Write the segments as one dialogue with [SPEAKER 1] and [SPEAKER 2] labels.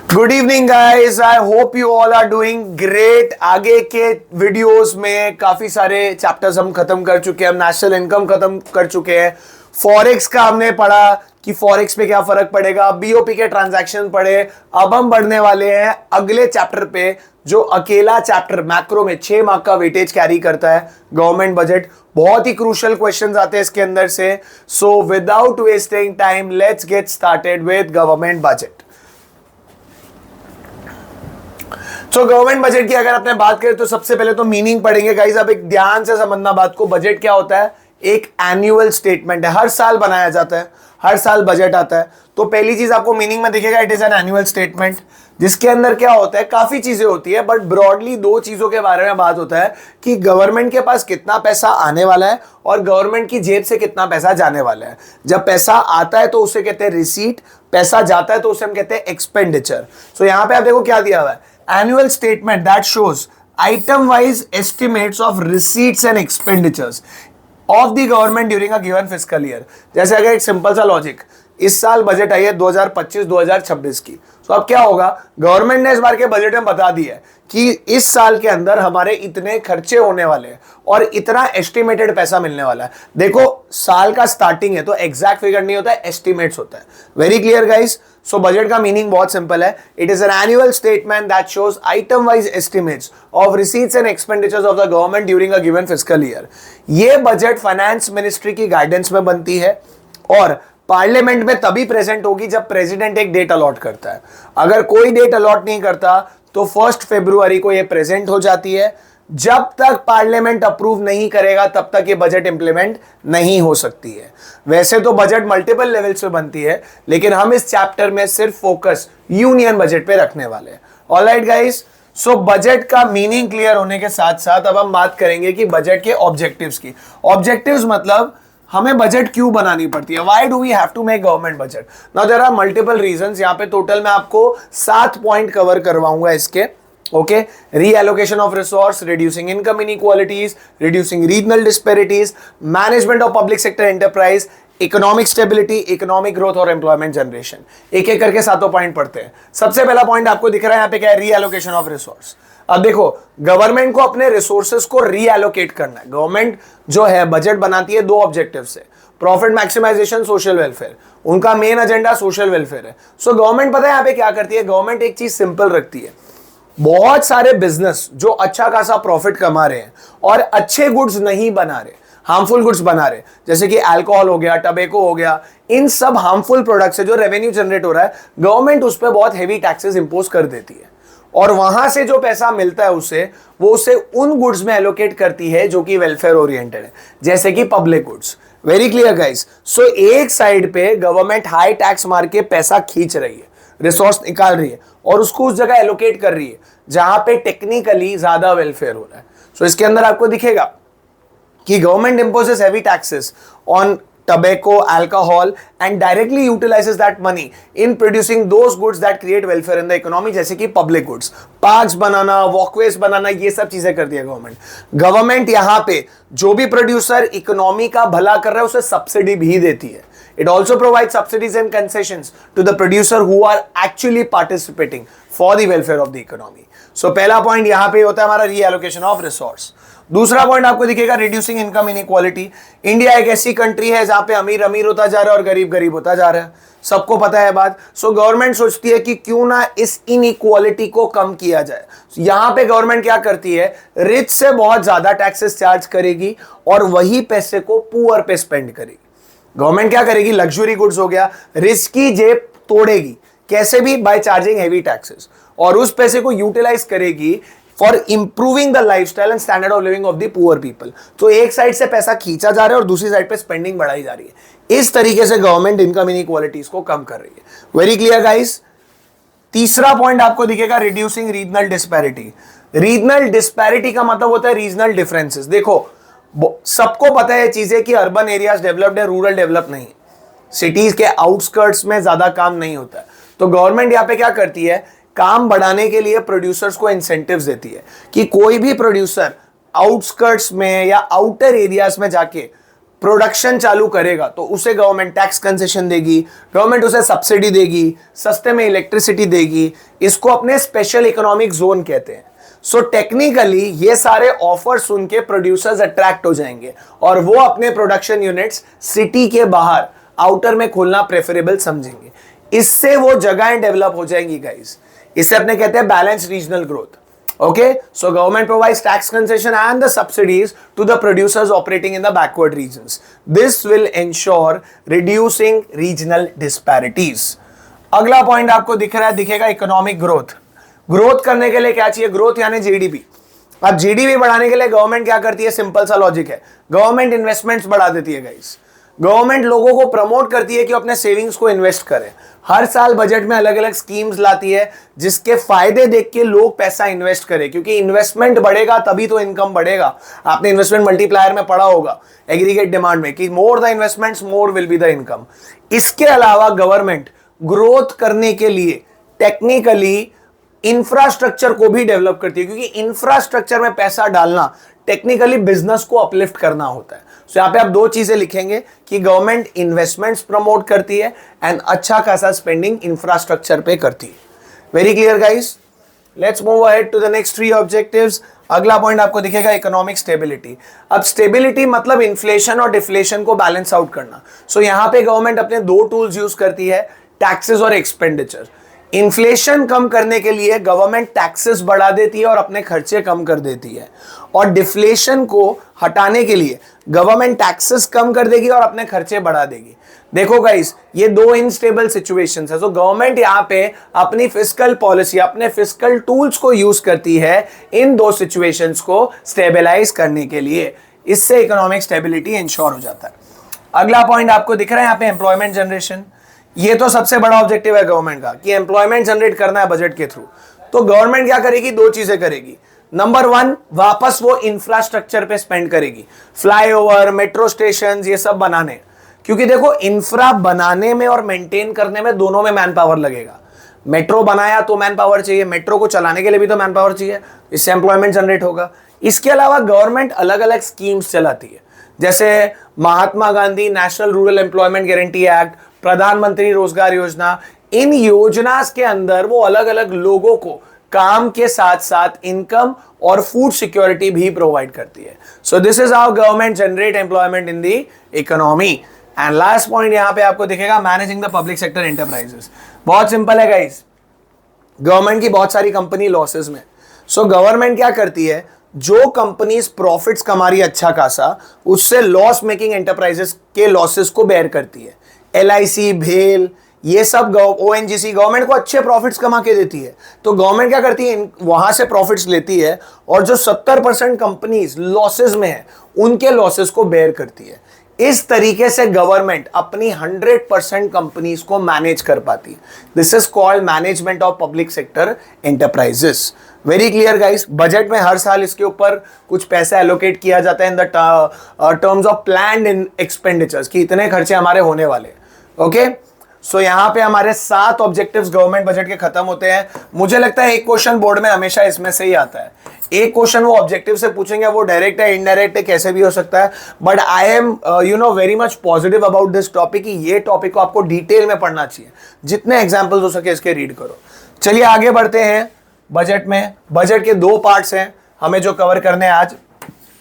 [SPEAKER 1] Good evening guys, I hope you all are doing great. आगे के videos में काफी सारे चैप्टर्स हम खत्म कर चुके हैं। हम नेशनल इनकम खत्म कर चुके हैं। फॉरेक्स का हमने पढ़ा कि फॉरेक्स पे क्या फर्क पड़ेगा। बीओपी के ट्रांजैक्शन पढ़े। अब हम बढ़ने वाले हैं अगले चैप्टर पे, जो अकेला चैप्टर मैक्रो में 6 मार्क का वेटेज कैरी करता है, गवर्नमेंट बजट। बहुत ही क्रूशियल क्वेश्चंस आते हैं इसके अंदर से। So without wasting time, let's get started with government budget. तो गवर्नमेंट बजट की अगर अपने बात करें तो सबसे पहले तो मीनिंग पढ़ेंगे गाइस। अब एक ध्यान से समझना बात को। बजट क्या होता है? एक एनुअल स्टेटमेंट है, हर साल बनाया जाता है, हर साल बजट आता है। तो पहली चीज आपको मीनिंग में दिखेगा, it is an annual statement, जिसके अंदर क्या होता है, काफी चीजें होती है, बट ब्रॉडली दो चीजों के बारे में बात होता है कि गवर्नमेंट के पास कितना पैसा आने वाला है और गवर्नमेंट की जेब से कितना पैसा जाने वाला है। जब पैसा आता है तो उसे कहते हैं रिसीट, पैसा जाता है तो उसे हम कहते हैं एक्सपेंडिचर। सो यहां पे आप देखो क्या दिया हुआ है, annual statement that shows item wise estimates of receipts and expenditures of the government during a given fiscal year। जैसे अगर एक सिंपल सा लॉजिक, इस साल बजट आई है 2025-2026 की। तो अब क्या होगा, गवर्नमेंट ने इस बार के बजट में बता दिया है कि इस साल के अंदर हमारे इतने खर्चे होने वाले हैं और इतना एस्टिमेटेड पैसा मिलने वाला है। देखो साल का स्टार्टिंग है तो एग्जैक्ट फिगर नहीं होता है, एस्टिमेट्स होता है। Very clear guys. So budget का मीनिंग बहुत सिंपल है, it is an annual statement that shows item wise estimates of receipts and expenditures of the government during a given fiscal year. ये budget finance ministry की guidance में बनती है और parliament में तभी प्रेजेंट होगी जब प्रेसिडेंट एक डेट अलॉट करता है। अगर कोई डेट अलॉट नहीं करता तो 1 फरवरी को ये प्रेजेंट हो जाती है। जब तक पार्लियामेंट अप्रूव नहीं करेगा तब तक ये बजट इंप्लीमेंट नहीं हो सकती है। वैसे तो बजट मल्टीपल लेवल्स पे बनती है, लेकिन हम इस चैप्टर में सिर्फ फोकस यूनियन बजट पे रखने वाले हैं। ऑलराइट गाइस, सो बजट का मीनिंग क्लियर होने के साथ साथ अब हम बात करेंगे कि बजट के ऑब्जेक्टिव्स की। ऑब्जेक्टिव्स मतलब हमें बजट क्यों बनानी पड़ती है, why do we have to make government budget. Now there are multiple reasons. यहाँ पे टोटल मैं आपको 7 पॉइंट कवर करवाऊंगा इसके। Okay, reallocation of resource, reducing income inequalities, reducing regional disparities, management of public sector enterprise, economic stability, economic growth और employment generation. एक एक करके 7 पॉइंट पढ़ते हैं। सबसे पहला पॉइंट आपको दिख रहा है यहाँ पे क्या है, रीएलोकेशन ऑफ रिसोर्स। अब देखो, गवर्नमेंट को अपने रिसोर्सेज को रीएलोकेट करना है। गवर्नमेंट जो है बजट बनाती है 2 ऑब्जेक्टिव से, प्रॉफिट मैक्सिमाइजेशन, सोशल वेलफेयर। उनका मेन एजेंडा सोशल वेलफेयर है। सो गवर्नमेंट पता है यहाँ पे क्या करती है, गवर्नमेंट एक चीज सिंपल रखती है। बहुत सारे बिजनेस जो अच्छा खासा प्रॉफिट कमा रहे हैं और अच्छे गुड्स नहीं बना रहे, हार्मफुल गुड्स बना रहे, जैसे कि अल्कोहल हो गया, टबैको हो गया, इन सब हार्मफुल प्रोडक्ट से जो रेवेन्यू जनरेट हो रहा है, गवर्नमेंट उस पर बहुत हेवी टैक्सेस इंपोज कर देती है और वहां से जो पैसा मिलता है उसे वो उसे उन गुड्स में एलोकेट करती है जो कि वेलफेयर ओरिएंटेड है, जैसे कि public goods. Very clear guys. So एक साइड पे गवर्नमेंट हाई टैक्स मार के पैसा खींच रही है, रिसोर्स निकाल रही है और उसको उस जगह एलोकेट कर रही है जहां पे टेक्निकली ज्यादा वेलफेयर हो रहा है। सो इसके अंदर आपको दिखेगा कि government imposes heavy taxes on tobacco, alcohol and directly utilizes that money in producing those goods that create welfare in the economy, जैसे कि public goods, पार्क्स बनाना, वॉकवेज बनाना, ये सब चीजें करती है गवर्नमेंट। गवर्नमेंट यहाँ पे जो भी प्रोड्यूसर इकोनॉमी का भला कर रहा है उसे सब्सिडी भी देती है। It also provides subsidies and concessions to the producer who are actually participating for the welfare of the economy. So पहला पॉइंट यहाँ पे होता है हमारा रीएलोकेशन ऑफ रिसोर्स। दूसरा पॉइंट आपको दिखेगा रिड्यूसिंग इनकम इनइक्वालिटी। इंडिया एक ऐसी कंट्री है जहां पे अमीर अमीर होता जा रहा है और गरीब गरीब होता जा रहा है, सबको पता है बात। सो गवर्नमेंट सोचती है कि क्यों ना इस इनइक्वालिटी को कम किया जाए। यहां पे गवर्नमेंट क्या करती है, रिच से बहुत ज्यादा टैक्सेस चार्ज करेगी और वही पैसे को पुअर पे स्पेंड करेगी। गवर्नमेंट क्या करेगी, लग्जरी गुड्स हो गया, रिच की जेब तोड़ेगी कैसे भी, बाय चार्जिंग हेवी टैक्सेस, और उस पैसे को यूटिलाइज करेगी for improving the lifestyle and standard of living of the poor people. तो एक साइड से पैसा खींचा जा रहा है और दूसरी साइड पे स्पेंडिंग बढ़ाई जा रही है। इस तरीके से गवर्नमेंट इनकम इनइक्वालिटीज को कम कर रही है। Very clear guys. तीसरा पॉइंट आपको दिखेगा reducing regional disparity. Regional disparity का मतलब होता है रीजनल डिफरेंसेस। देखो सबको पता है चीजें कि अर्बन एरियाज डेवलप्ड है, रूरल डेवलप नहीं है, सिटीज के आउटस्कर्ट्स में ज्यादा काम नहीं होता है। तो गवर्नमेंट यहाँ पे क्या करती है, काम बढ़ाने के लिए प्रोड्यूसर्स को इंसेंटिव्स देती है कि कोई भी प्रोड्यूसर आउटस्कर्ट्स में या आउटर एरियाज में जाके प्रोडक्शन चालू करेगा तो उसे गवर्नमेंट टैक्स कंसेशन देगी, गवर्नमेंट उसे सब्सिडी देगी, सस्ते में इलेक्ट्रिसिटी देगी। इसको अपने स्पेशल इकोनॉमिक जोन कहते हैं। सो टेक्निकली ये सारे ऑफर सुन के प्रोड्यूसर्स अट्रैक्ट हो जाएंगे और वो अपने प्रोडक्शन यूनिट्स सिटी के बाहर आउटर में खोलना प्रेफरेबल समझेंगे। इससे वो जगहें डेवलप हो जाएंगी गाइस। इसे अपने कहते हैं balance regional growth. Okay, so government provides tax concession and the subsidies to the producers operating in the backward regions. This will ensure reducing regional disparities. अगला पॉइंट आपको दिख रहा है, दिखेगा इकोनॉमिक ग्रोथ। ग्रोथ करने के लिए क्या चाहिए? ग्रोथ यानी जीडीपी। अब जीडीपी बढ़ाने के लिए गवर्नमेंट क्या करती है? सिंपल सा लॉजिक है, गवर्नमेंट इन्वेस्टमेंट्स बढ़ा देती है गाइस। गवर्नमेंट लोगों को प्रमोट करती है कि अपने सेविंग्स को इन्वेस्ट करें। हर साल बजट में अलग अलग स्कीम्स लाती है जिसके फायदे देख के लोग पैसा इन्वेस्ट करें, क्योंकि इन्वेस्टमेंट बढ़ेगा तभी तो इनकम बढ़ेगा। आपने इन्वेस्टमेंट मल्टीप्लायर में पढ़ा होगा एग्रीगेट डिमांड में कि more the investments more will be the income. इसके अलावा गवर्नमेंट ग्रोथ करने के लिए टेक्निकली इंफ्रास्ट्रक्चर को भी डेवलप करती है, क्योंकि इंफ्रास्ट्रक्चर में पैसा डालना टेक्निकली बिजनेस को अपलिफ्ट करना होता है। सो यहां पे आप दो चीजें लिखेंगे कि गवर्नमेंट इन्वेस्टमेंट्स प्रमोट करती है एंड अच्छा खासा स्पेंडिंग इंफ्रास्ट्रक्चर पे करती है। Very clear guys, let's move ahead to the next 3 objectives. अगला पॉइंट आपको दिखेगा इकोनॉमिक स्टेबिलिटी। अब स्टेबिलिटी मतलब इन्फ्लेशन और डिफ्लेशन को बैलेंस आउट करना। सो यहां पे गवर्नमेंट अपने 2 टूल्स यूज करती है, टैक्सेस और एक्सपेंडिचर। इन्फ्लेशन कम करने के लिए गवर्नमेंट टैक्सेस बढ़ा देती है और अपने खर्चे कम कर देती है, और डिफ्लेशन को हटाने के लिए गवर्नमेंट टैक्सेस कम कर देगी और अपने खर्चे बढ़ा देगी। देखो गाइस, ये 2 इनस्टेबल सिचुएशंस है। सो गवर्नमेंट यहां पे अपनी फिस्कल पॉलिसी, अपने फिस्कल टूल्स को यूज करती है इन 2 सिचुएशंस को स्टेबलाइज करने के लिए। इससे इकोनॉमिक स्टेबिलिटी इंश्योर हो जाता है। अगला पॉइंट आपको दिख रहा है यहां पे एम्प्लॉयमेंट जनरेशन। ये तो सबसे बड़ा ऑब्जेक्टिव है गवर्नमेंट का कि एम्प्लॉयमेंट जनरेट करना है बजट के थ्रू। तो गवर्नमेंट क्या करेगी? 2 चीजें करेगी। नंबर 1, वापस वो इंफ्रास्ट्रक्चर पे स्पेंड करेगी, फ्लाईओवर, मेट्रो स्टेशन, ये सब बनाने। क्योंकि देखो, इंफ्रा बनाने में और मेंटेन करने में दोनों में मैन पावर लगेगा। मेट्रो बनाया तो मैन पावर चाहिए, मेट्रो को चलाने के लिए भी तो मैन पावर चाहिए, इससे एम्प्लॉयमेंट जनरेट होगा। इसके अलावा गवर्नमेंट अलग अलग स्कीम्स चलाती है, जैसे Mahatma Gandhi national rural employment guarantee act, Pradhan Mantri Rozgar योजना। इन योजना के अंदर वो अलग अलग लोगों को काम के साथ साथ इनकम और फूड सिक्योरिटी भी प्रोवाइड करती है। So this is how government generate employment in the economy. And last point यहां पे आपको दिखेगा managing the public sector enterprises. बहुत सिंपल है गाइस, गवर्नमेंट की बहुत सारी कंपनी लॉसेस में। सो गवर्नमेंट क्या करती है, जो कंपनीज प्रॉफिट्स कमा रही है अच्छा खासा, उससे लॉस मेकिंग एंटरप्राइजेस के लॉसेस को बेयर करती है। LIC, भेल, ये सब ONGC गवर्नमेंट को अच्छे प्रॉफिट्स कमा के देती है। तो गवर्नमेंट क्या करती है, वहां से प्रॉफिट्स लेती है और जो 70% कंपनीज लॉसेस में है उनके लॉसेस को बेयर करती है। इस तरीके से गवर्नमेंट अपनी 100% कंपनीज को मैनेज कर पाती है। This is called management of public sector enterprises. Very clear guys, budget में हर साल इसके ऊपर कुछ पैसा एलोकेट किया जाता है in the terms of planned in expenditures कि इतने खर्चे हमारे होने वाले। ओके, सो यहां पे हमारे 7 ऑब्जेक्टिव्स गवर्नमेंट बजट के खत्म होते हैं। मुझे लगता है एक क्वेश्चन बोर्ड में हमेशा इसमें से ही आता है। एक क्वेश्चन वो ऑब्जेक्टिव से पूछेंगे, वो डायरेक्ट है इनडायरेक्ट है कैसे भी हो सकता है, but I am very much positive about this topic कि ये टॉपिक को आपको डिटेल में पढ़ना चाहिए। जितने एग्जाम्पल्स हो सके इसके रीड करो। चलिए आगे बढ़ते हैं बजट में। बजट के 2 पार्ट्स हैं हमें जो कवर करने हैं आज,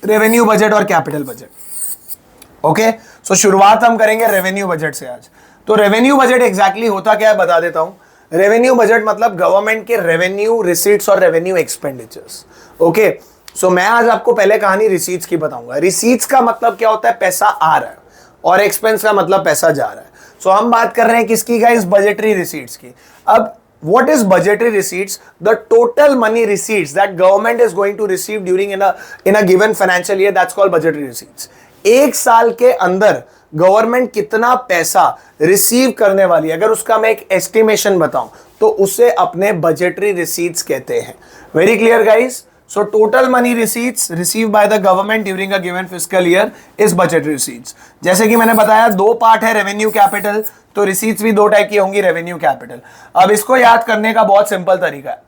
[SPEAKER 1] रेवेन्यू बजट और कैपिटल बजट। ओके, सो शुरुआत हम करेंगे रेवेन्यू बजट से आज। तो रेवेन्यू बजट एग्जैक्टली होता क्या है बता देता हूं। रेवेन्यू बजट मतलब गवर्नमेंट के रेवेन्यू रिसीट्स और रेवेन्यू एक्सपेंडिचर्स। ओके, सो मैं आज आपको पहले कहानी रिसीट्स की बताऊंगा। रिसीट्स का मतलब क्या होता है, पैसा आ रहा है, और एक्सपेंस का मतलब पैसा जा रहा है। सो हम बात कर रहे हैं किसकी गाइस, बजटरी रिसीट्स की। अब what is budgetary receipts? The total money receipts that government is going to receive during in a given financial year, that's called budgetary receipts. एक साल के अंदर गवर्नमेंट कितना पैसा रिसीव करने वाली है, अगर उसका मैं एक एस्टिमेशन बताऊं तो उसे अपने बजटरी रिसीट्स कहते हैं। Very clear guys, so total money receipts receive by the government during a given fiscal year is budgetary receipts. जैसे कि मैंने बताया 2 पार्ट है, रेवेन्यू कैपिटल, तो रिसीट्स भी 2 टाइप की होंगी, रेवेन्यू कैपिटल। अब इसको याद करने का बहुत सिंपल तरीका है,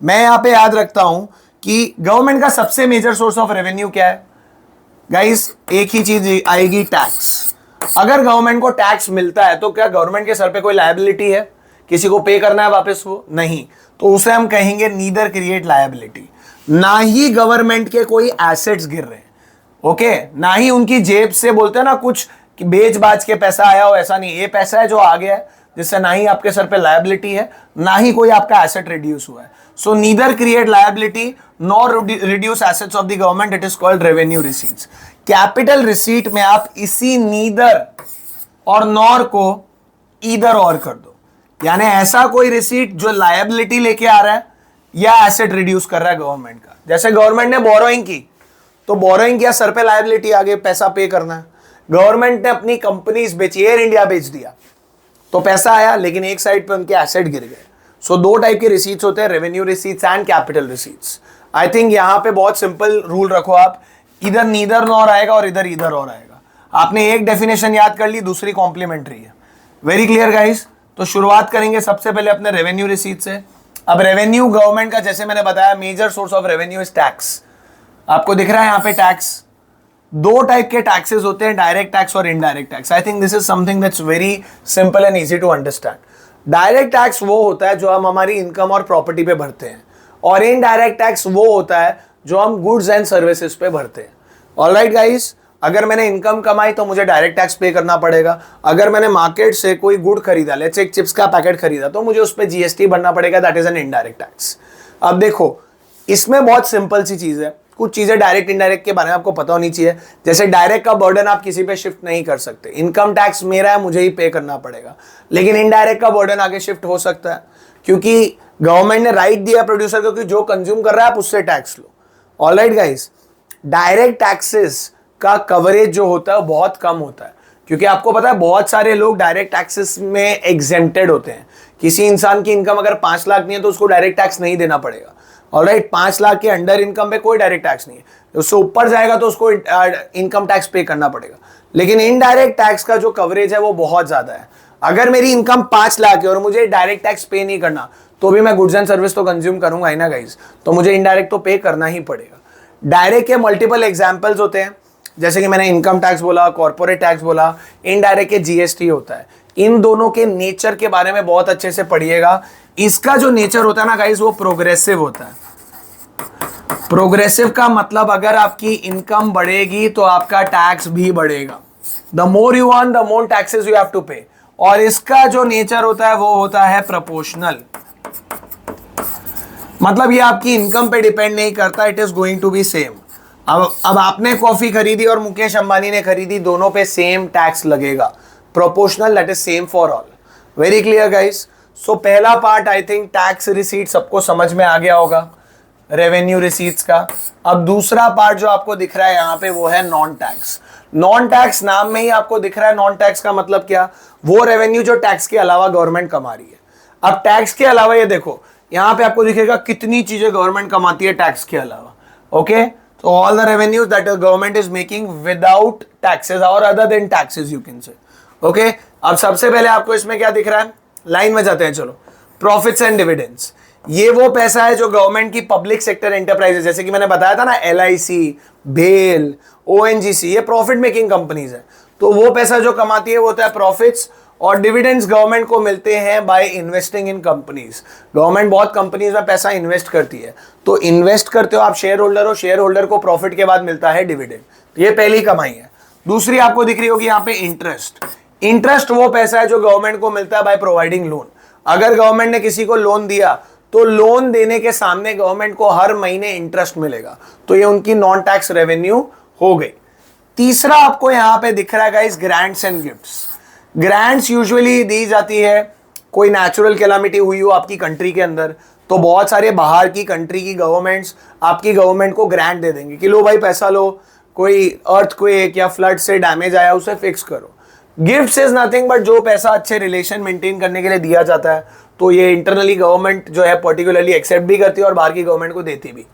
[SPEAKER 1] मैं यहां पे याद रखता हूं कि गवर्नमेंट का सबसे मेजर सोर्स ऑफ रेवेन्यू क्या है, गाइस एक ही चीज आएगी, टैक्स। अगर गवर्नमेंट को टैक्स मिलता है तो क्या गवर्नमेंट के सर पे कोई लायबिलिटी है, किसी को पे करना है वापस? वो नहीं, तो उसे हम कहेंगे नीदर क्रिएट लायबिलिटी। ना ही गवर्नमेंट के कोई एसेट्स गिर रहे हैं, ओके, ना ही उनकी जेब से बोलते हैं ना कुछ कि बेच बाज के पैसा आया हो, ऐसा नहीं, ये पैसा है जो आ गया है, जिससे ना ही आपके सर पे लायबिलिटी है, ना ही कोई आपका एसेट रिड्यूस हुआ है। So neither create liability nor reduce assets of the government, it is called revenue receipts. Capital receipt में आप इसी नीदर और नॉर को ईदर और कर दो, यानी ऐसा कोई रिसीट जो लायबिलिटी लेके आ रहा है या एसेट रिड्यूस कर रहा है गवर्नमेंट का। जैसे गवर्नमेंट ने बोरोइंग की, तो बोरोइंग किया, सर पे लायबिलिटी आ गई, पैसा पे करना है। गवर्नमेंट ने अपनी कंपनीज बेची, एयर इंडिया बेच दिया, तो पैसा आया, लेकिन एक साइड पे उनके एसेट गिर गए। सो दो टाइप के रिसीट्स होते हैं, revenue receipts and capital receipts. I think यहां पे बहुत सिंपल रूल रखो आप, इधर नीदर नॉर आएगा और इधर ईदर और आएगा। आपने एक डेफिनेशन याद कर ली, दूसरी कॉम्प्लीमेंट्री है। Very clear guys. तो शुरुआत करेंगे सबसे पहले अपने रेवेन्यू रिसीट से। अब रेवेन्यू गवर्नमेंट का, जैसे मैंने बताया, major source of revenue is tax. आपको दिख रहा है यहाँ पे टैक्स, दो टाइप के टैक्सेस होते हैं, डायरेक्ट टैक्स और indirect tax. I think this is something that's very simple and easy to understand. Direct tax वो होता है जो हम हमारी इनकम और प्रॉपर्टी पे भरते हैं, और इनडायरेक्ट टैक्स वो होता है जो हम गुड्स एंड सर्विसेज पे भरते हैं। ऑलराइट गाइस, अगर मैंने इनकम कमाई तो मुझे डायरेक्ट टैक्स पे करना पड़ेगा। अगर मैंने मार्केट से कोई गुड खरीदा, लेट्स से एक चिप्स का पैकेट खरीदा, तो मुझे उस पर जीएसटी भरना पड़ेगा, that is an indirect tax. अब देखो, इसमें बहुत सिंपल सी चीज है, कुछ चीजें डायरेक्ट इनडायरेक्ट के बारे में आपको पता होनी चाहिए। जैसे डायरेक्ट का बर्डन आप किसी पे शिफ्ट नहीं कर सकते, इनकम टैक्स मेरा है, मुझे ही पे करना पड़ेगा। लेकिन इनडायरेक्ट का बर्डन आगे शिफ्ट हो सकता है, क्योंकि गवर्नमेंट ने राइट दिया प्रोड्यूसर को कि जो कंज्यूम कर रहा है आप उससे टैक्स लो। ऑलराइट गाइस, डायरेक्ट टैक्सेस का कवरेज जो होता है वो बहुत कम होता है, क्योंकि आपको पता है बहुत सारे लोग डायरेक्ट टैक्सेस में एग्जेम्प्टेड होते हैं। किसी इंसान की इनकम अगर 5 लाख नहीं है तो उसको डायरेक्ट टैक्स नहीं देना पड़ेगा। ऑलराइट, 5 लाख के अंडर इनकम पे कोई डायरेक्ट टैक्स नहीं है, उससे ऊपर जाएगा तो उसको इनकम टैक्स पे करना पड़ेगा। लेकिन इनडायरेक्ट टैक्स का जो कवरेज है वो बहुत ज्यादा है। अगर मेरी इनकम 5 लाख है और मुझे डायरेक्ट टैक्स पे नहीं करना, तो भी मैं गुड्स एंड सर्विस तो कंज्यूम करूंगा ही ना गाइस, तो मुझे इनडायरेक्ट तो पे करना ही पड़ेगा। डायरेक्ट के मल्टीपल एग्जाम्पल्स होते हैं, जैसे कि मैंने इनकम टैक्स बोला, कॉर्पोरेट टैक्स बोला, इनडायरेक्ट के जीएसटी होता है। इन दोनों के नेचर के बारे में बहुत अच्छे से पढ़िएगा। इसका जो नेचर होता है ना गाइस, वो प्रोग्रेसिव होता है। प्रोग्रेसिव का मतलब अगर आपकी इनकम बढ़ेगी तो आपका टैक्स भी बढ़ेगा। The more you earn the more taxes you have to pay. और इसका जो नेचर होता है वो होता है प्रोपोर्शनल, मतलब ये आपकी इनकम पे डिपेंड नहीं करता, it is going to be same. अब आपने कॉफी खरीदी और मुकेश अंबानी ने खरीदी, दोनों पे सेम टैक्स लगेगा। Proportional, that is same for all. Very clear guys. So पहला part I think tax receipt सबको समझ में आ गया होगा, रेवेन्यू रिसीट्स का। अब दूसरा पार्ट जो आपको दिख रहा है यहाँ पे वो है नॉन टैक्स। नॉन टैक्स नाम में ही आपको दिख रहा है, नॉन टैक्स का मतलब क्या? वो रेवेन्यू जो टैक्स के अलावा गवर्नमेंट कमा रही है। अब टैक्स के अलावा ये देखो, यहाँ पे आपको दिखेगा कितनी चीजें गवर्नमेंट कमाती है टैक्स के अलावा। ओके, तो all the revenues that government is making without taxes और other than taxes you can say. Okay, अब सबसे पहले आपको इसमें क्या दिख रहा है, लाइन में जाते हैं चलो। प्रॉफिट्स एंड डिविडेंड्स, ये वो पैसा है जो गवर्नमेंट की पब्लिक सेक्टर एंटरप्राइजेस, जैसे कि मैंने बताया था ना, एलआईसी, बेल, ओएनजीसी, ये प्रॉफिट मेकिंग कंपनीज है। तो वो पैसा जो कमाती है वो होता है प्रॉफिट्स। और डिविडेंड्स गवर्नमेंट को मिलते हैं by investing in companies. Government बहुत कंपनीज में पैसा इन्वेस्ट करती है, तो इन्वेस्ट करते हो आप, शेयर होल्डर हो, शेयर होल्डर को प्रॉफिट के बाद मिलता है डिविडेंड। ये पहली कमाई है। दूसरी आपको दिख रही होगी यहाँ पे इंटरेस्ट। इंटरेस्ट वो पैसा है जो गवर्नमेंट को मिलता है बाय प्रोवाइडिंग लोन। अगर गवर्नमेंट ने किसी को लोन दिया तो लोन देने के सामने गवर्नमेंट को हर महीने इंटरेस्ट मिलेगा, तो ये उनकी नॉन टैक्स रेवेन्यू हो गई। तीसरा आपको यहां पे दिख रहा है guys, grants and gifts. Grants usually दी जाती है, कोई नेचुरल कैलामिटी हुई हो आपकी कंट्री के अंदर, तो बहुत सारे बाहर की कंट्री की गवर्नमेंट्स आपकी गवर्नमेंट को ग्रांट दे देंगे कि लो भाई पैसा लो, कोई अर्थक्वेक या फ्लड से डैमेज आया उसे फिक्स करो। गिफ्ट्स इज नथिंग बट जो पैसा अच्छे रिलेशन मेंटेन करने के लिए दिया जाता है, तो ये इंटरनली गवर्नमेंट जो है पर्टिकुलरली एक्सेप्ट भी करती है और बाहर की गवर्नमेंट को देती भी।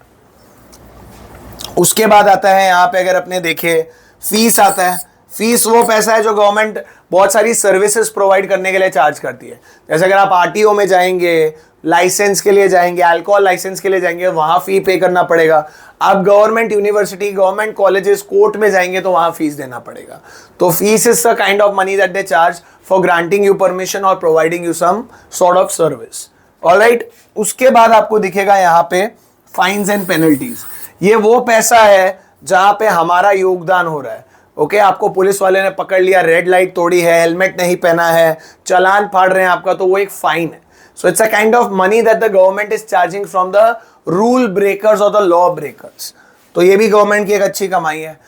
[SPEAKER 1] उसके बाद आता है यहाँ पे, अगर अपने देखे, फीस आता है। फीस वो पैसा है जो गवर्नमेंट बहुत सारी सर्विसेज प्रोवाइड करने के लिए चार्ज करती है। जैसे अगर आप आरटीओ में जाएंगे, लाइसेंस के लिए जाएंगे, अल्कोहल लाइसेंस के लिए जाएंगे, वहां फी पे करना पड़ेगा। आप government university, government colleges, court में जाएंगे तो वहां फीस देना पड़ेगा। तो fees is the kind of money that they charge for granting you permission और providing you some sort of service. Alright, उसके बाद आपको दिखेगा यहाँ पे फाइन्स एंड पेनल्टीज। ये वो पैसा है जहां पे हमारा योगदान हो रहा है। ओके, आपको पुलिस वाले ने पकड़ लिया, रेड लाइट तोड़ी है, हेलमेट नहीं पहना है, चालान फाड़ रहे हैं आपका, तो वो एक फाइन है। सो it's a kind of money that the government is charging from the rule breakers और द लॉ ब्रेकर्स। तो ये भी गवर्नमेंट की एक अच्छी कमाई है।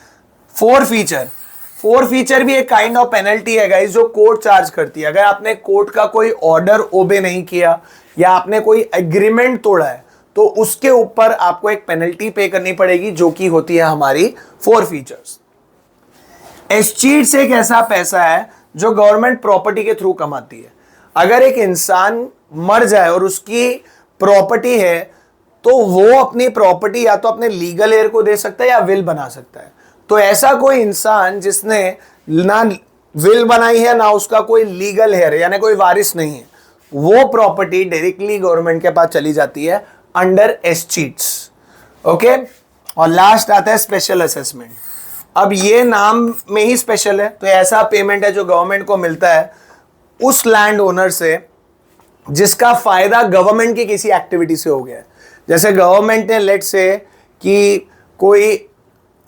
[SPEAKER 1] फोर फीचर भी एक काइंड ऑफ पेनल्टी है गाइस, जो कोर्ट चार्ज करती है। अगर आपने कोर्ट का कोई ऑर्डर ओबे नहीं किया या आपने कोई एग्रीमेंट तोड़ा है तो उसके ऊपर आपको एक पेनल्टी पे करनी पड़ेगी, जो कि होती है हमारी फोर फीचर्स। एस्चीट्स एक ऐसा पैसा है जो गवर्नमेंट प्रॉपर्टी के थ्रू कमाती है। अगर एक इंसान मर जाए और उसकी प्रॉपर्टी है तो वो अपनी प्रॉपर्टी या तो अपने लीगल हेयर को दे सकता है या विल बना सकता है। तो ऐसा कोई इंसान जिसने ना विल बनाई है ना उसका कोई लीगल हेयर यानी कोई वारिस नहीं है, वो प्रॉपर्टी डायरेक्टली गवर्नमेंट के पास चली जाती है अंडर एस्चीट्स। ओके, और लास्ट आता है स्पेशल असेसमेंट। अब ये नाम में ही स्पेशल है, तो ऐसा पेमेंट है जो गवर्नमेंट को मिलता है उस लैंड ओनर से जिसका फायदा गवर्नमेंट की किसी एक्टिविटी से हो गया है। जैसे गवर्नमेंट ने लेट से कि कोई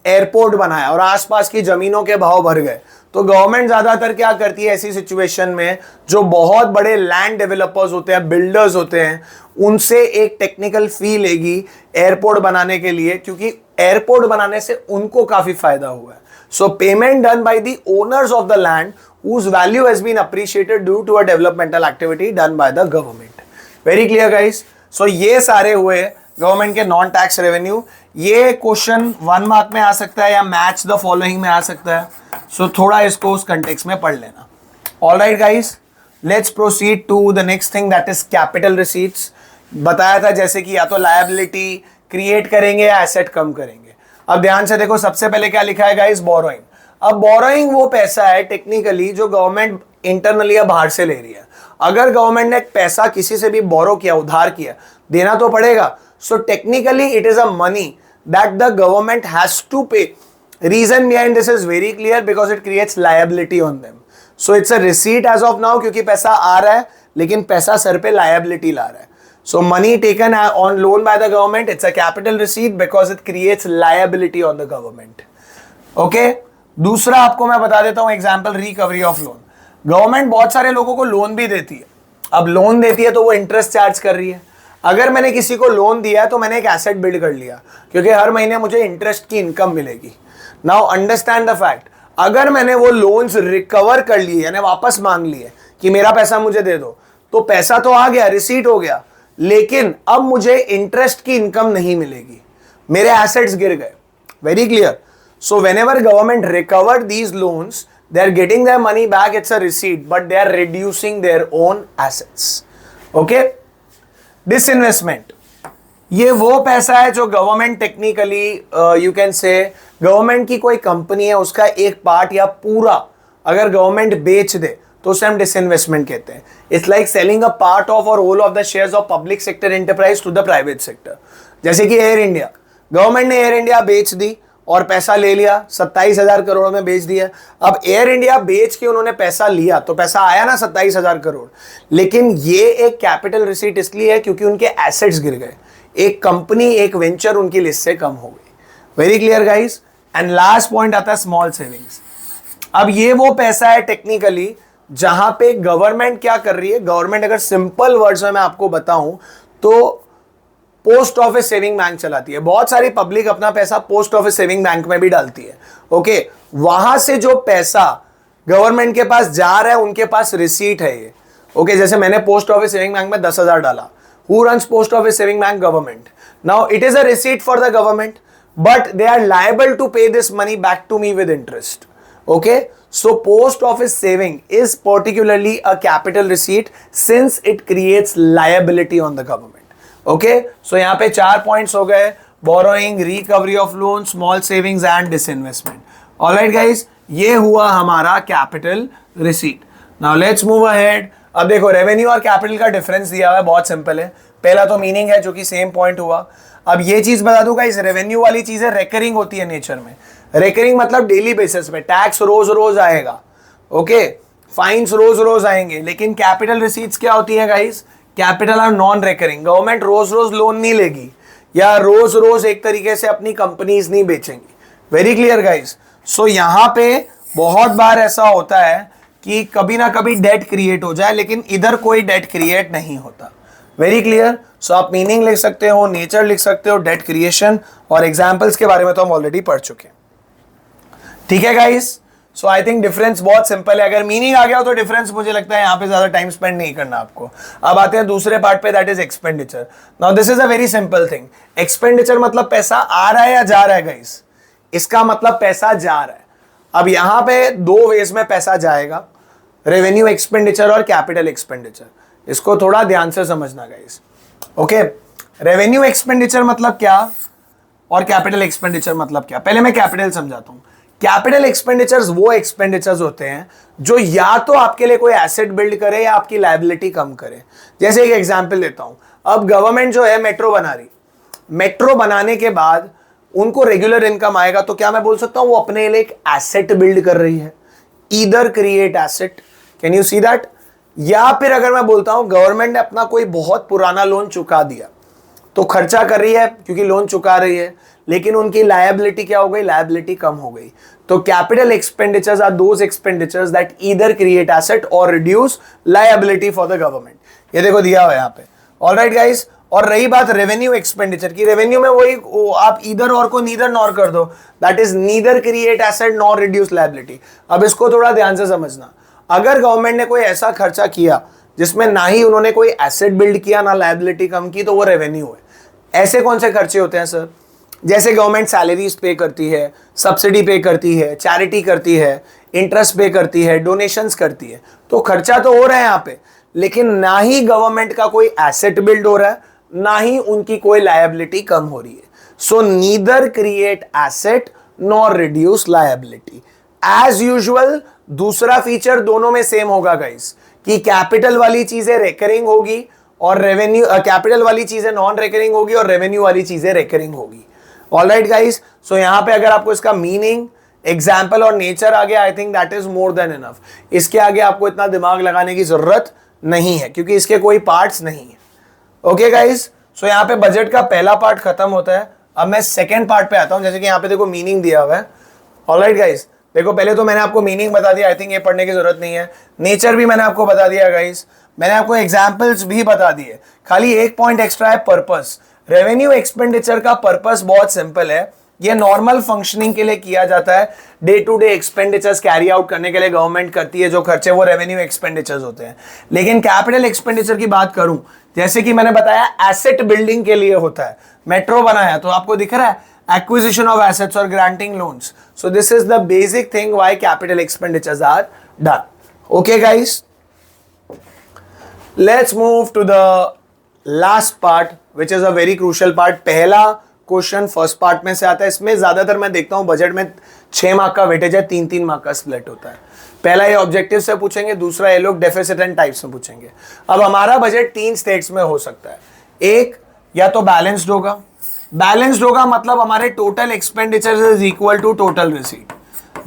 [SPEAKER 1] एयरपोर्ट बनाया और आसपास की जमीनों के भाव बढ़ गए, तो गवर्नमेंट ज्यादातर क्या करती है ऐसी सिचुएशन में, जो बहुत बड़े लैंड डेवलपर्स होते हैं, बिल्डर्स होते हैं, उनसे एक टेक्निकल फी लेगी एयरपोर्ट बनाने के लिए, क्योंकि एयरपोर्ट बनाने से उनको काफी फायदा हुआ है। सो payment done by the owners of the land whose value has been appreciated due to a developmental activity done by the government. Very clear guys? So ये सारे हुए गवर्नमेंट के नॉन टैक्स रेवेन्यू। ये क्वेश्चन 1 मार्क में आ सकता है या match the following में आ सकता है। सो थोड़ा इसको उस कंटेक्स्ट में पढ़ लेना। Alright guys, let's proceed to the next thing that is capital receipts. बताया था जैसे कि या तो लायबिलिटी क्रिएट करेंगे या एसेट कम करेंगे। अब ध्यान से देखो, सबसे पहले क्या लिखा है गाइस, बोरोइंग। अब बोरोइंग वो पैसा है टेक्निकली जो गवर्नमेंट इंटरनली या बाहर से ले रही है। अगर गवर्नमेंट ने पैसा किसी से भी बोरो किया, उधार किया, देना तो पड़ेगा। So technically it is a money that the government has to pay. Reason behind this is very clear because it creates liability on them. So it's a receipt as of now, क्योंकि पैसा आ रहा है लेकिन पैसा sir पे liability ला रहा है। So money taken on loan by the government, it's a capital receipt because it creates liability on the government. Okay? दूसरा आपको मैं बता देता हूं example, recovery of loan. Government बहुत सारे लोगों को लोन भी देती है। अब लोन देती है तो वो इंटरेस्ट चार्ज कर रही है। अगर मैंने किसी को लोन दिया है तो मैंने एक एसेट बिल्ड कर लिया, क्योंकि हर महीने मुझे इंटरेस्ट की इनकम मिलेगी। नाउ अंडरस्टैंड द फैक्ट, अगर मैंने वो लोन्स रिकवर कर लिए यानी वापस मांग लिए कि मेरा पैसा मुझे दे दो, तो पैसा तो आ गया, रिसीट हो गया, लेकिन अब मुझे इंटरेस्ट की इनकम नहीं मिलेगी, मेरे एसेट्स गिर गए। Very clear? So whenever government recover these loans, they are getting their money back, it's a receipt, but they are reducing their own assets. Okay? Disinvestment, ये वो पैसा है जो गवर्नमेंट टेक्निकली यू कैन से government की कोई company है उसका एक पार्ट या पूरा अगर गवर्नमेंट बेच दे तो उसे हम डिसइन्वेस्टमेंट कहते हैं। It's like selling a part of or whole of the shares of public sector enterprise to the private sector. जैसे कि एयर इंडिया, गवर्नमेंट ने एयर इंडिया बेच दी और पैसा ले लिया, 27,000 करोड़ में बेच दिया। अब एयर इंडिया बेच के उन्होंने पैसा लिया तो पैसा आया ना 27,000 करोड़, लेकिन ये एक कैपिटल रिसीट इसलिए है क्योंकि उनके एसेट्स गिर गए, एक कंपनी, एक वेंचर उनकी लिस्ट से कम हो गई। Very clear guys? And last point आता है स्मॉल सेविंग्स। अब ये वो पैसा है टेक्निकली जहां पे गवर्नमेंट क्या कर रही है, गवर्नमेंट अगर सिंपल वर्ड्स में मैं आपको बताऊं तो पोस्ट ऑफिस सेविंग बैंक चलाती है। बहुत सारी पब्लिक अपना पैसा पोस्ट ऑफिस सेविंग बैंक में भी डालती है। ओके, वहां से जो पैसा गवर्नमेंट के पास जा रहा है उनके पास रिसीट है ये। ओके, जैसे मैंने पोस्ट ऑफिस सेविंग बैंक में 10,000 डाला। Who runs post office saving bank? Government. Now it is a receipt for the government, but they are liable to pay this money back to me with interest. Okay, so post office saving is particularly a capital receipt since it creates liability on the government. Okay, so यहाँ पे 4 points हो गए, borrowing, recovery of loans, small savings and disinvestment. Alright guys, ये हुआ हमारा capital receipt. Now let's move ahead. अब देखो revenue और कैपिटल का डिफरेंस दिया हुआ है, बहुत सिंपल है। पहला तो मीनिंग है जो कि सेम पॉइंट हुआ। अब ये चीज बता दूंगा, इस रेवेन्यू वाली चीजें रेकरिंग होती है नेचर में। रेकरिंग मतलब डेली बेसिस पे, टैक्स रोज रोज आएगा, ओके, फाइन्स रोज रोज आएंगे। लेकिन कैपिटल रिसीट्स क्या होती है guys? Capital are non recurring. Government रोज रोज लोन नहीं लेगी या रोज रोज एक तरीके से अपनी कंपनीज नहीं बेचेंगी। Very clear guys. सो यहां पे बहुत बार ऐसा होता है कि कभी ना कभी डेट क्रिएट हो जाए, लेकिन इधर कोई डेट क्रिएट नहीं होता। Very clear. सो आप मीनिंग लिख सकते हो, नेचर लिख सकते हो, डेट क्रिएशन, और एग्जाम्पल्स के बारे में तो हम ऑलरेडी पढ़ चुके हैं। ठीक है guys. So I think difference बहुत सिंपल है। अगर मीनिंग आ गया हो तो डिफरेंस मुझे लगता है यहां पे ज्यादा टाइम स्पेंड नहीं करना आपको। अब आते हैं दूसरे पार्ट पे, that is expenditure. Now this is a very simple thing. Expenditure मतलब पैसा आ रहा है या जा रहा है गाइस? इसका मतलब पैसा जा रहा है। अब यहां पे दो वेज में पैसा जाएगा, रेवेन्यू एक्सपेंडिचर और कैपिटल एक्सपेंडिचर। इसको थोड़ा ध्यान से समझना गाइस, ओके। रेवेन्यू एक्सपेंडिचर मतलब क्या और कैपिटल एक्सपेंडिचर मतलब क्या? पहले मैं कैपिटल समझाता हूं। कैपिटल एक्सपेंडिचर्स वो एक्सपेंडिचर्स होते हैं जो या तो आपके लिए कोई एसेट बिल्ड करे या आपकी लायबिलिटी कम करे। जैसे एक एग्जांपल देता हूं, अब गवर्नमेंट जो है मेट्रो बना रही, मेट्रो बनाने के बाद उनको रेगुलर इनकम आएगा, तो क्या मैं बोल सकता हूं वो अपने लिए एक एसेट बिल्ड कर रही है? Either create asset, can you see that? या फिर अगर मैं बोलता हूं गवर्नमेंट ने अपना कोई बहुत पुराना लोन चुका दिया तो खर्चा कर रही है क्योंकि लोन चुका रही है, लेकिन उनकी लायबिलिटी क्या हो गई? लायबिलिटी कम हो गई। तो capital expenditures are those expenditures that either create asset or reduce liability for the government. ये देखो दिया हुआ है यहाँ पे। Alright guys. और रही बात रेवेन्यू एक्सपेंडिचर की, रेवेन्यू में वही आप ईदर और को नीदर नॉर कर दो, that is neither create asset nor reduce liability. अब इसको थोड़ा ध्यान से समझना। अगर गवर्नमेंट ने कोई ऐसा खर्चा किया जिसमें ना ही उन्होंने कोई एसेट बिल्ड किया ना लायबिलिटी कम की, तो वो रेवेन्यू है। ऐसे कौन से खर्चे होते हैं सर? जैसे गवर्नमेंट सैलरीज पे करती है, सब्सिडी पे करती है, चैरिटी करती है, इंटरेस्ट पे करती है, डोनेशंस करती है, तो खर्चा तो हो रहा है यहाँ पे, लेकिन ना ही गवर्नमेंट का कोई एसेट बिल्ड हो रहा है, ना ही उनकी कोई लायबिलिटी कम हो रही है। So neither create asset nor reduce liability. As usual दूसरा फीचर दोनों में सेम होगा गाइस, कि कैपिटल वाली चीजें रेकरिंग होगी और रेवेन्यू, कैपिटल वाली चीजें नॉन रेकरिंग होगी और रेवेन्यू वाली चीजें रेकरिंग होगी। Alright guys. सो यहां पे अगर आपको इसका मीनिंग, एग्जाम्पल और नेचर आ गया, आई think that is more than enough. इसके आगे आपको इतना दिमाग लगाने की जरूरत नहीं है क्योंकि इसके कोई पार्ट्स नहीं है। Okay guys. सो यहाँ पे बजट का पहला पार्ट खत्म होता है। अब मैं सेकेंड पार्ट पे आता हूं। जैसे कि यहाँ पे देखो मीनिंग दिया हुआ है। Alright guys. देखो पहले तो मैंने आपको मीनिंग बता दिया, आई थिंक ये पढ़ने की जरूरत नहीं है। नेचर भी मैंने आपको बता दिया गाइस, मैंने आपको एग्जाम्पल्स भी बता दिए। खाली एक पॉइंट एक्स्ट्रा है, पर्पस। रेवेन्यू एक्सपेंडिचर का पर्पस बहुत सिंपल है। ये नॉर्मल फंक्शनिंग के लिए किया जाता है, day to day expenditures carry out करने के लिए गवर्नमेंट करती है जो खर्चे, वो रेवेन्यू एक्सपेंडिचर्स होते हैं। लेकिन कैपिटल एक्सपेंडिचर की बात करूं, जैसे कि मैंने बताया एसेट बिल्डिंग के लिए होता है। मेट्रो बनाया तो आपको दिख रहा है acquisition of assets or granting loans. So this is the basic thing why capital expenditures are done. Okay guys, let's move to the last part which is a very crucial part. पहला question first part में से आता है। इसमें ज्यादातर मैं देखता हूं बजट में 6 मार्क का वेटेज है, 3-3 मार्क का स्प्लिट होता है। पहला ये ऑब्जेक्टिव से पूछेंगे, दूसरा ये लोग डेफिसिट एंड टाइप्स में पूछेंगे। अब हमारा बजट 3 स्टेट्स में हो सकता है। एक या तो बैलेंस्ड होगा, बैलेंस्ड होगा मतलब हमारे total expenditure is equal to total receipt,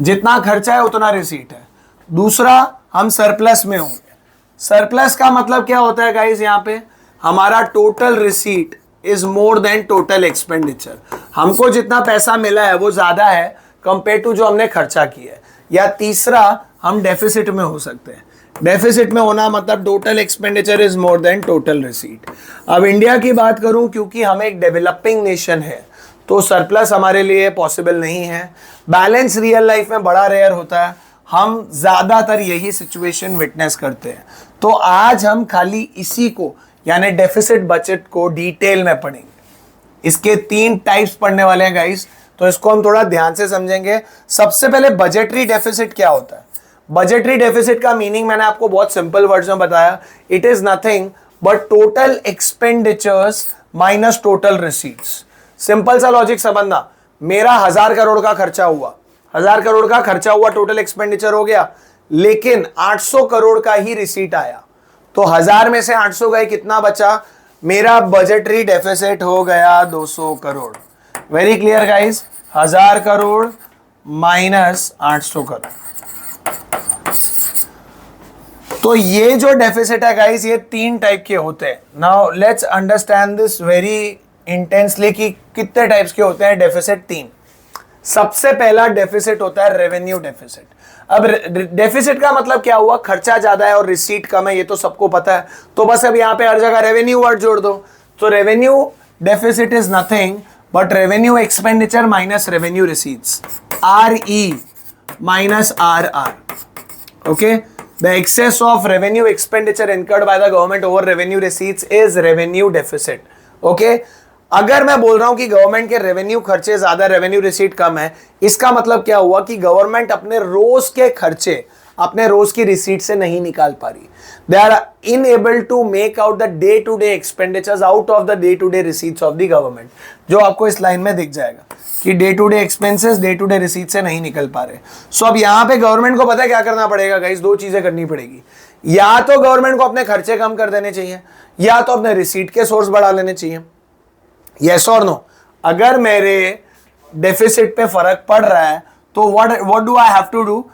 [SPEAKER 1] जितना खर्चा है उतना रिसीट है। दूसरा हम सरप्लस में होंगे। सरप्लस का मतलब क्या होता है गाइस? यहाँ पे हमारा total receipt is more than total expenditure, हमको जितना पैसा मिला है वो ज्यादा है कंपेयर टू जो हमने खर्चा किया है। या तीसरा हम डेफिसिट में हो सकते हैं। डेफिसिट में होना मतलब total expenditure is more than total receipt. अब इंडिया की बात करूं, क्योंकि हम एक डेवलपिंग नेशन है तो सरप्लस हमारे लिए पॉसिबल नहीं है। बैलेंस रियल लाइफ में बड़ा रेयर होता है, हम ज्यादातर यही सिचुएशन विटनेस करते हैं। तो आज हम खाली इसी को यानी डेफिसिट बजट को डिटेल में पढ़ेंगे। इसके 3 टाइप्स पढ़ने वाले हैं गाइस, तो इसको हम थोड़ा ध्यान से समझेंगे। सबसे पहले बजटरी डेफिसिट क्या होता है? बजटरी डेफिसिट का मीनिंग मैंने आपको बहुत सिंपल वर्ड्स में बताया। It is nothing but total expenditures minus total receipts. Simple सा लॉजिक समझना, मेरा 1000 करोड़ का खर्चा हुआ, 1000 करोड़ का खर्चा हुआ, टोटल एक्सपेंडिचर हो गया, लेकिन 800 करोड़ का ही रिसीट आया। तो 1000 में से 800 गए, कितना बचा? मेरा बजटरी डेफिसिट हो गया 200 crore. Very clear guys, 1000 crore minus 800 crore. तो ये जो डेफिसिट है गाइस, ये 3 टाइप के होते हैं। Now let's understand this very intensely कि कितने टाइप्स के होते हैं डेफिसिट। 3। सबसे पहला डेफिसिट होता है रेवेन्यू डेफिसिट। अब डेफिसिट का मतलब क्या हुआ? खर्चा ज्यादा है और रिसीट कम है, ये तो सबको पता है। तो बस अब यहां पे हर जगह रेवेन्यू वर्ड जोड़ दो। तो revenue deficit is nothing but revenue expenditure minus revenue receipts, RE minus RR. Okay, the excess of revenue expenditure incurred by the government over revenue receipts is revenue deficit. Okay, अगर मैं बोल रहा हूं कि government के revenue खर्चे ज्यादा, revenue receipt कम है, इसका मतलब क्या हुआ कि गवर्नमेंट अपने रोज के खर्चे अपने रोज की रिसीट से नहीं निकाल पा रही। They are enable to make out the day to day expenditures out of the day to day receipts of the government, जो आपको इस लाइन में दिख जाएगा कि day to day expenses day to day receipt से नहीं निकल पा रहे। सो अब यहां पे गवर्नमेंट को पता है क्या करना पड़ेगा गाइस? 2 चीजें करनी पड़ेगी। या तो गवर्नमेंट को अपने खर्चे कम कर देने चाहिए, या तो अपने रिसीट के सोर्स बढ़ा लेने चाहिए। यस और नो? अगर मेरे डेफिसिट पे फर्क पड़ रहा है तो what do I have to do?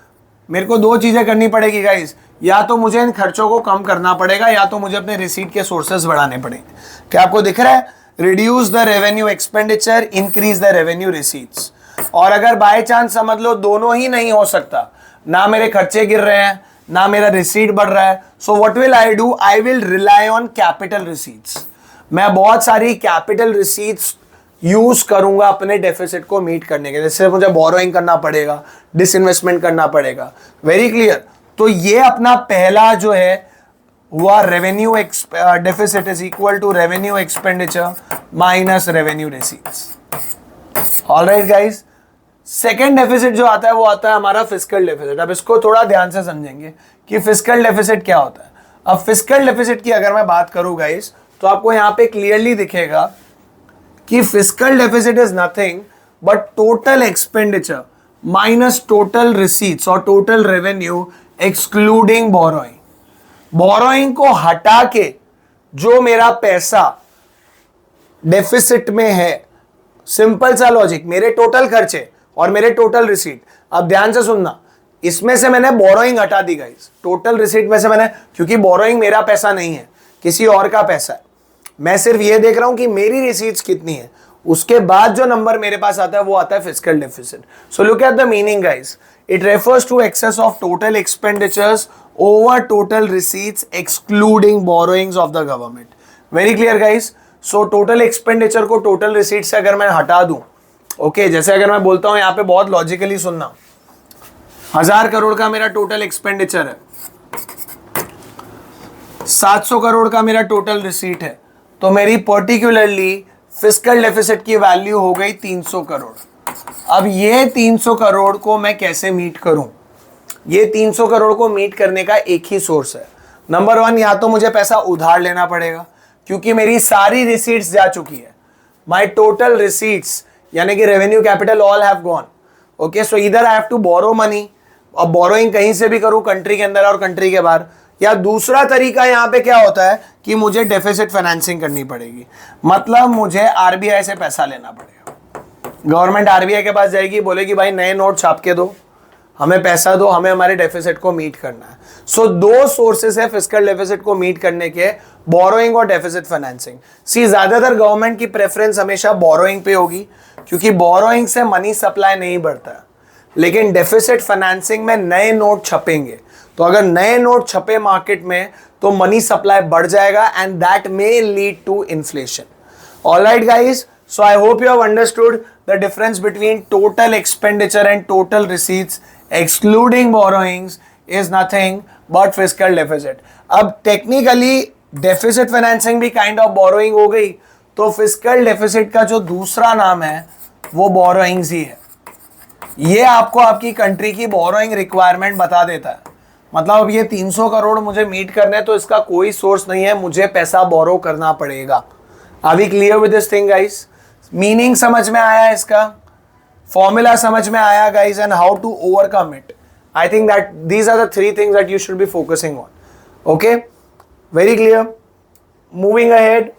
[SPEAKER 1] मेरे को 2 चीजें करनी पड़ेगी गाइस। या तो मुझे इन खर्चों को कम करना पड़ेगा, या तो मुझे अपने रिसीट के सोर्सेस बढ़ाने पड़ेंगे। क्या आपको दिख रहा है? Reduce the revenue expenditure, increase the revenue receipts. और अगर बाय चांस समझ लो दोनों ही नहीं हो सकता, ना मेरे खर्चे गिर रहे हैं ना मेरा रिसीट बढ़ रहा है, so what will I do? I will rely on capital receipts. मैं बहुत सारी कैपिटल रिसीट्स यूज करूंगा अपने डेफिसिट को मीट करने के लिए। जैसे मुझे बोरोइंग करना पड़ेगा, डिसइन्वेस्टमेंट करना पड़ेगा। Very clear? तो ये अपना पहला जो है हुआ revenue deficit is equal to revenue expenditure minus revenue receipts. Alright guys, second deficit जो आता है वो आता है हमारा फिस्कल डेफिसिट। अब इसको थोड़ा ध्यान से समझेंगे कि फिस्कल डेफिसिट क्या होता है। अब फिस्कल डेफिसिट की अगर मैं बात करूं गाइस, तो आपको यहां पे क्लियरली दिखेगा कि fiscal deficit is nothing but total expenditure minus total receipts or total revenue excluding borrowing. Borrowing को हटा के जो मेरा पैसा डेफिसिट में है, सिंपल सा लॉजिक, मेरे टोटल खर्चे और मेरे टोटल रिसीट। अब ध्यान से सुनना, इसमें से मैंने बोरोइंग हटा दी गाइस, टोटल रिसीट में से मैंने, क्योंकि बोरोइंग मेरा पैसा नहीं है, किसी और का पैसा है। मैं सिर्फ ये देख रहा हूं कि मेरी रिसीट्स कितनी है, उसके बाद जो नंबर मेरे पास आता है वो आता है fiscal deficit. So look at the meaning guys, it refers to excess of total expenditures over total receipts excluding borrowings of the government. Very clear guys? So total expenditure को टोटल रिसीट से अगर मैं हटा दूं, okay, जैसे अगर मैं बोलता हूं, यहां पे बहुत लॉजिकली सुनना, 1000 करोड़ का मेरा टोटल एक्सपेंडिचर है, 700 करोड़ का मेरा टोटल रिसीट है, तो मेरी पर्टिकुलरली फिस्कल डेफिसिट की वैल्यू हो गई 300 करोड़। अब ये 300 करोड़ को मैं कैसे मीट करूं? ये 300 करोड़ को मीट करने का एक ही सोर्स है। नंबर 1, या तो मुझे पैसा उधार लेना पड़ेगा क्योंकि मेरी सारी रिसीट्स जा चुकी है। माई टोटल रिसीट्स यानी कि revenue capital all have gone. Okay, so इधर I have to borrow money. अब बोरोइंग कहीं से भी करूं, कंट्री के अंदर और कंट्री के बाहर। या दूसरा तरीका यहां पे क्या होता है कि मुझे डेफिसिट फाइनेंसिंग करनी पड़ेगी, मतलब मुझे आरबीआई से पैसा लेना पड़ेगा। गवर्नमेंट आरबीआई के पास जाएगी, बोलेगी भाई नए नोट छाप के दो, हमें पैसा दो, हमें हमारे डेफिसिट को मीट करना है। सो 2 सोर्सेस है फिस्कल डेफिसिट को मीट करने के, बोरोइंग और डेफिसिट फाइनेंसिंग। सी, ज्यादातर गवर्नमेंट की प्रेफरेंस हमेशा बोरोइंग पे होगी क्योंकि बोरोइंग से मनी सप्लाई नहीं बढ़ता, लेकिन डेफिसिट फाइनेंसिंग में नए नोट छपेंगे। तो अगर नए नोट छपे मार्केट में तो मनी सप्लाई बढ़ जाएगा and that may lead to inflation. Alright guys, so I hope you have understood the difference between total expenditure and total receipts excluding borrowings is nothing but fiscal deficit. अब technically deficit financing भी kind of borrowing हो गई, तो fiscal deficit का जो दूसरा नाम है वो बोरोइंग्स ही है। ये आपको आपकी कंट्री की बोरोइंग रिक्वायरमेंट बता देता है। मतलब अब ये 300 करोड़ मुझे मीट करने, तो इसका कोई सोर्स नहीं है, मुझे पैसा बोरो करना पड़ेगा। Are we clear with this thing guys? Meaning समझ में आया, इसका फॉर्मूला समझ में आया guys, and how to overcome it? I think that these are the 3 things that you should be focusing on. Okay, very clear. Moving ahead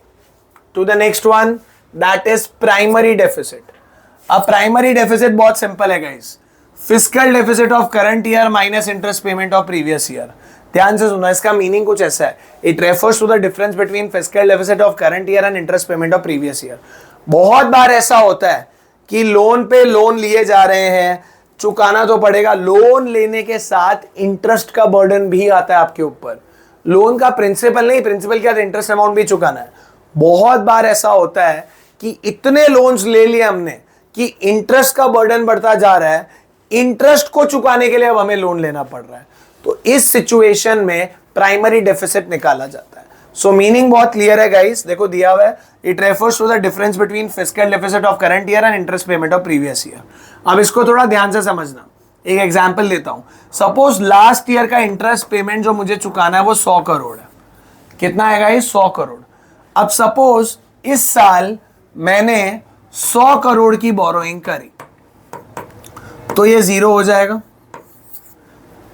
[SPEAKER 1] to the next one, that is primary deficit. अब primary deficit बहुत simple है guys. Fiscal deficit of current year minus interest payment of previous year. ध्यान से सुनो, इसका meaning कुछ ऐसा है. It refers to the difference between fiscal deficit of current year and interest payment of previous year. बहुत बार ऐसा होता है कि लोन पे लोन लिए जा रहे हैं, चुकाना तो पड़ेगा. लोन लेने के साथ इंटरेस्ट का बर्डन भी आता है आपके ऊपर. लोन का प्रिंसिपल नहीं, प्रिंसिपल के साथ इंटरेस्ट अमाउंट भी चुकाना है. बहुत बार ऐसा होता है कि इतने लोन्स ले लिए हमने कि इंटरेस्ट का बर्डन बढ़ता जा रहा है. इंटरेस्ट को चुकाने के लिए अब हमें लोन लेना पड़ रहा है. तो इस सिचुएशन में प्राइमरी डेफिसिट निकाला जाता है. सो मीनिंग बहुत क्लियर है गाइस. देखो दिया हुआ है, it refers to the difference between fiscal deficit of current year and interest payment of previous year. अब इसको थोड़ा ध्यान से समझना. एक एग्जांपल देता हूं. सपोज लास्ट ईयर का इंटरेस्ट पेमेंट जो मुझे चुकाना है वो 100 करोड़ है. कितना है गाइस? 100 करोड़. अब सपोज इस साल मैंने 100 करोड़ की बोरोइंग करी, तो ये जीरो हो जाएगा.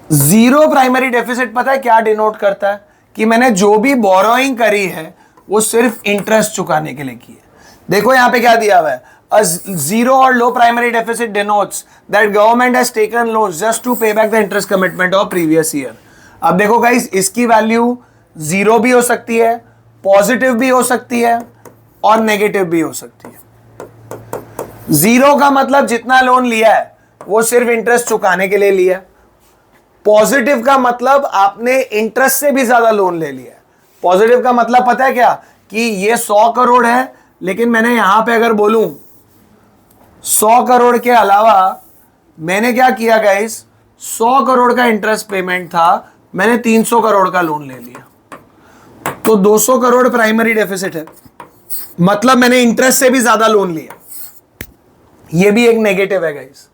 [SPEAKER 1] जीरो प्राइमरी डेफिसिट पता है क्या डिनोट करता है? कि मैंने जो भी बोरोइंग करी है वो सिर्फ इंटरेस्ट चुकाने के लिए की है. देखो यहां पे क्या दिया हुआ है, a zero or low primary deficit denotes that government has taken loans just to pay back the interest commitment of previous year. अब देखो गाइस, इसकी वैल्यू जीरो भी हो सकती है, पॉजिटिव भी हो सकती है और नेगेटिव भी हो सकती है. जीरो का मतलब जितना लोन लिया है वो सिर्फ इंटरेस्ट चुकाने के लिए लिया. पॉजिटिव का मतलब आपने इंटरेस्ट से भी ज्यादा लोन ले लिया. पॉजिटिव का मतलब पता है क्या? कि ये 100 करोड़ है, लेकिन मैंने यहां पे अगर बोलूं 100 करोड़ के अलावा मैंने क्या किया गाइस, 100 करोड़ का इंटरेस्ट पेमेंट था, मैंने 300 करोड़ का लोन ले लिया, तो 200 करोड़ प्राइमरी डेफिसिट है. मतलब मैंने इंटरेस्ट से भी ज्यादा लोन लिया. ये भी एक नेगेटिव है गाइस.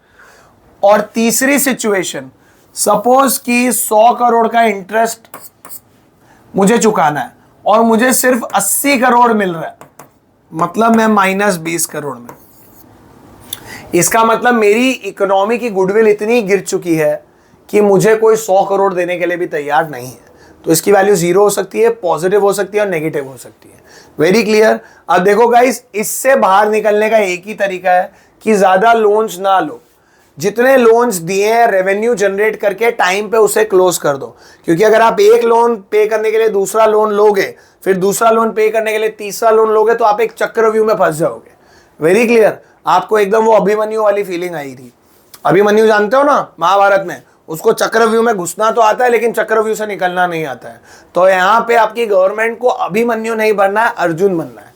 [SPEAKER 1] और तीसरी सिचुएशन, सपोज कि 100 करोड़ का इंटरेस्ट मुझे चुकाना है और मुझे सिर्फ 80 करोड़ मिल रहा है, मतलब मैं -20 करोड़ में. इसका मतलब मेरी इकोनॉमी की गुडविल इतनी गिर चुकी है कि मुझे कोई 100 करोड़ देने के लिए भी तैयार नहीं है. तो इसकी वैल्यू जीरो हो सकती है, पॉजिटिव हो सकती है और नेगेटिव हो सकती है. Very clear. अब देखो गाइस, इससे बाहर निकलने का एक ही तरीका है कि ज्यादा लोन्स ना लो. जितने लोन्स दिए हैं रेवेन्यू जनरेट करके टाइम पे उसे क्लोज कर दो. क्योंकि अगर आप एक लोन पे करने के लिए दूसरा लोन लोगे, फिर दूसरा लोन पे करने के लिए तीसरा लोन लोगे, तो आप एक चक्रव्यूह में फंस जाओगे. Very clear. आपको एकदम वो अभिमन्यु वाली फीलिंग आई थी. अभिमन्यु जानते हो ना महाभारत में, उसको चक्रव्यूह में घुसना तो आता है लेकिन चक्रव्यूह से निकलना नहीं आता है. तो यहाँ पे आपकी गवर्नमेंट को अभिमन्यु नहीं बनना है, अर्जुन बनना है.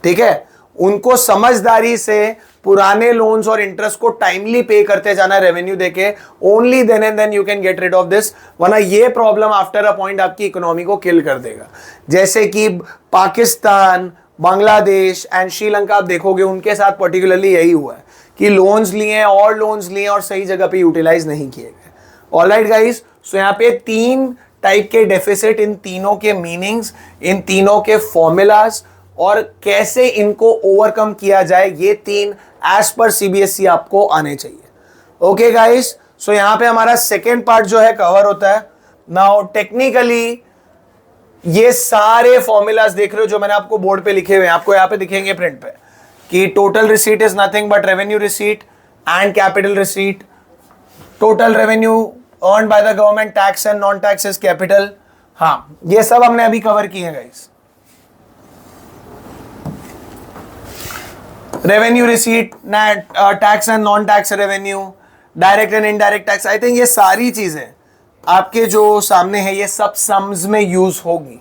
[SPEAKER 1] ठीक है. उनको समझदारी से पुराने लोन्स और इंटरेस्ट को टाइमली पे करते जाना रेवेन्यू देके. Only then and then you can get rid of this. वरना ये प्रॉब्लम आफ्टर अ पॉइंट आपकी इकोनॉमी को किल कर देगा. जैसे कि पाकिस्तान, बांग्लादेश एंड श्रीलंका आप देखोगे, उनके साथ पर्टिकुलरली यही हुआ है कि लोन्स लिए और लोन्स लिए और सही जगह पे यूटिलाइज नहीं किए गए. ऑलराइट गाइस, सो यहाँ पे 3 टाइप के डेफिसिट, इन तीनों के मीनिंग्स, इन तीनों के फॉर्मूलाज और कैसे इनको ओवरकम किया जाए, ये 3 एज पर सीबीएसई आपको आने चाहिए. ओके गाइस, सो यहाँ पे हमारा सेकेंड पार्ट जो है कवर होता है. नाउ टेक्निकली ये सारे फॉर्मूलाज देख रहे हो जो मैंने आपको बोर्ड पे लिखे हुए हैं, आपको यहाँ पे दिखेंगे प्रिंट पे, कि total receipt is nothing but revenue receipt and capital receipt. Total revenue earned by the government, tax and non tax is capital. हाँ, ये सब हमने अभी कवर किए हैं guys. Revenue receipt, tax and non tax revenue, direct and indirect tax. I think ये सारी चीजें आपके जो सामने है ये सब सम्स में यूज होगी.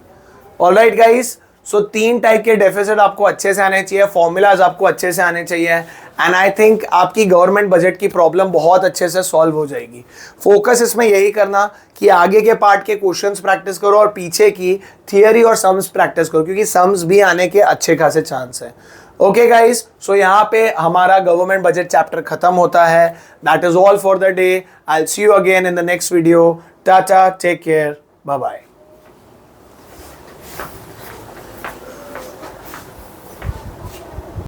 [SPEAKER 1] ऑलराइट गाइस, सो 3 टाइप के डेफिसिट आपको अच्छे से आने चाहिए, फॉर्मूलाज आपको अच्छे से आने चाहिए, एंड आई थिंक आपकी गवर्नमेंट बजट की प्रॉब्लम बहुत अच्छे से सॉल्व हो जाएगी. फोकस इसमें यही करना कि आगे के पार्ट के क्वेश्चंस प्रैक्टिस करो और पीछे की थियरी और सम्स प्रैक्टिस करो, क्योंकि सम्स भी आने के अच्छे खासे चांस है. ओके गाइस, सो यहाँ पे हमारा गवर्नमेंट बजट चैप्टर खत्म होता है. That is all for the day. I will see you again in the next video. Tata, take care, bye bye.